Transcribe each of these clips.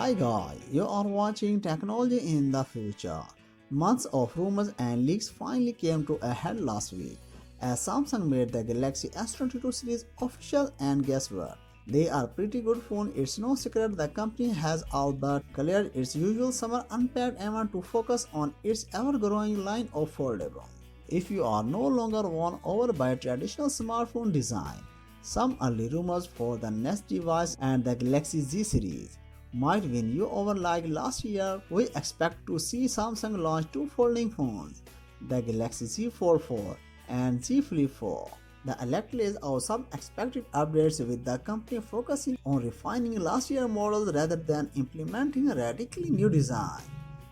Hi guys, you are watching Technology in the Future. Months of rumors and leaks finally came to a head last week as Samsung made the Galaxy S22 series official, and guess what? They are pretty good phone. It's no secret the company has all but cleared its usual summer unpacked event to focus on its ever-growing line of foldable. If you are no longer won over by traditional smartphone design, some early rumors for the next device and the Galaxy Z series might win you over. Like last year, we expect to see Samsung launch two folding phones, the Galaxy Z Fold 4 and Z Flip 4. The elect list of some expected updates, with the company focusing on refining last year's models rather than implementing a radically new design.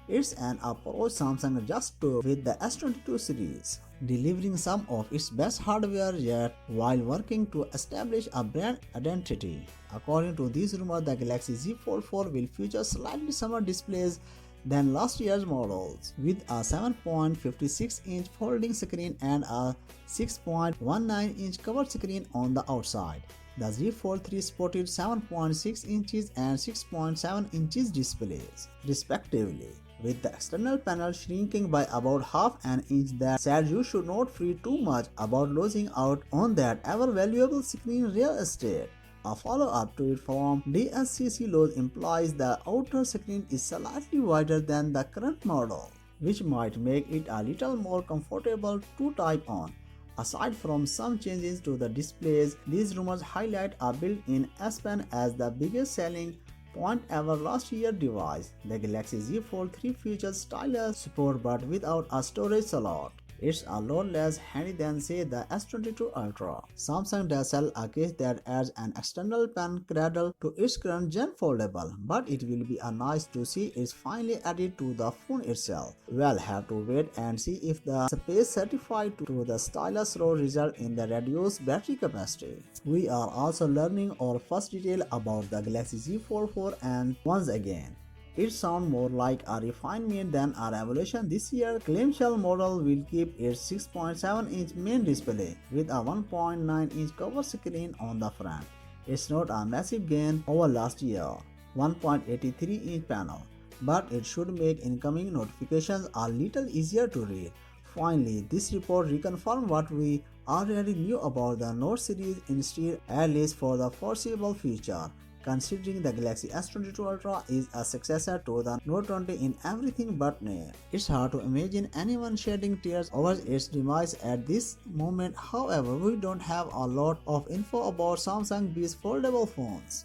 It's an approach Samsung just took with the S22 series, delivering some of its best hardware yet while working to establish a brand identity. According to these rumors, the Galaxy Z Fold 4 will feature slightly smaller displays than last year's models, with a 7.56-inch folding screen and a 6.19-inch covered screen on the outside. The Z Fold 3 sported 7.6 inches and 6.7 inches displays, respectively, with the external panel shrinking by about half an inch. That said, you should not fret too much about losing out on that ever-valuable screen real estate. A follow-up to it from DSCC Lowe's implies the outer screen is slightly wider than the current model, which might make it a little more comfortable to type on. Aside from some changes to the displays, these rumors highlight a built-in S Pen as the biggest selling point ever. Last year's device, the Galaxy Z Fold 3 features stylus support but without a storage slot. It's a lot less handy than, say, the S22 Ultra. Samsung does sell a case that adds an external pen cradle to its current gen foldable, but it will be nice to see it's finally added to the phone itself. We'll have to wait and see if the space certified to the stylus row result in the reduced battery capacity. We are also learning our first detail about the Galaxy Z Fold 4, and once again, it sounds more like a refinement than a revolution. This year's clamshell model will keep its 6.7-inch main display with a 1.9-inch cover screen on the front. It's not a massive gain over last year's 1.83-inch panel, but it should make incoming notifications a little easier to read. Finally, this report reconfirms what we already knew about the Note series, instead, at least for the foreseeable future. Considering the Galaxy S22 Ultra is a successor to the Note 20 in everything but name, it's hard to imagine anyone shedding tears over its demise at this moment. However, we don't have a lot of info about Samsung B's foldable phones.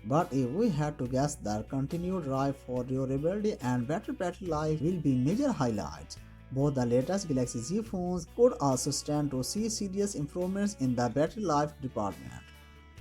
But if we had to guess, their continued drive for durability and better battery life will be major highlights. Both the latest Galaxy Z phones could also stand to see serious improvements in the battery life department.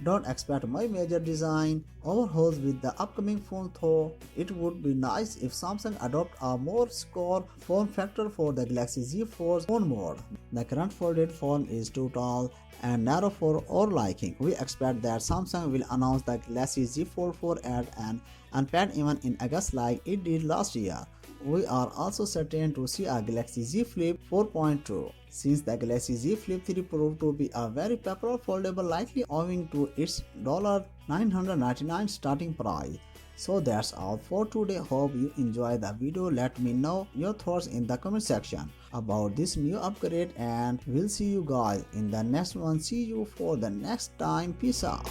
Don't expect my major design overhauls with the upcoming phone, though it would be nice if Samsung adopt a more square form factor for the Galaxy Z Fold's phone mode. The current folded phone is too tall and narrow for our liking. We expect that Samsung will announce the Galaxy Z Fold 4 at an unpacked event in August like it did last year. We are also certain to see a Galaxy Z Flip 4.2. Since the Galaxy Z Flip 3 proved to be a very popular foldable, likely owing to its $999 starting price. So that's all for today. Hope you enjoy the video. Let me know your thoughts in the comment section about this new upgrade, and we'll see you guys in the next one. See you for the next time. Peace out.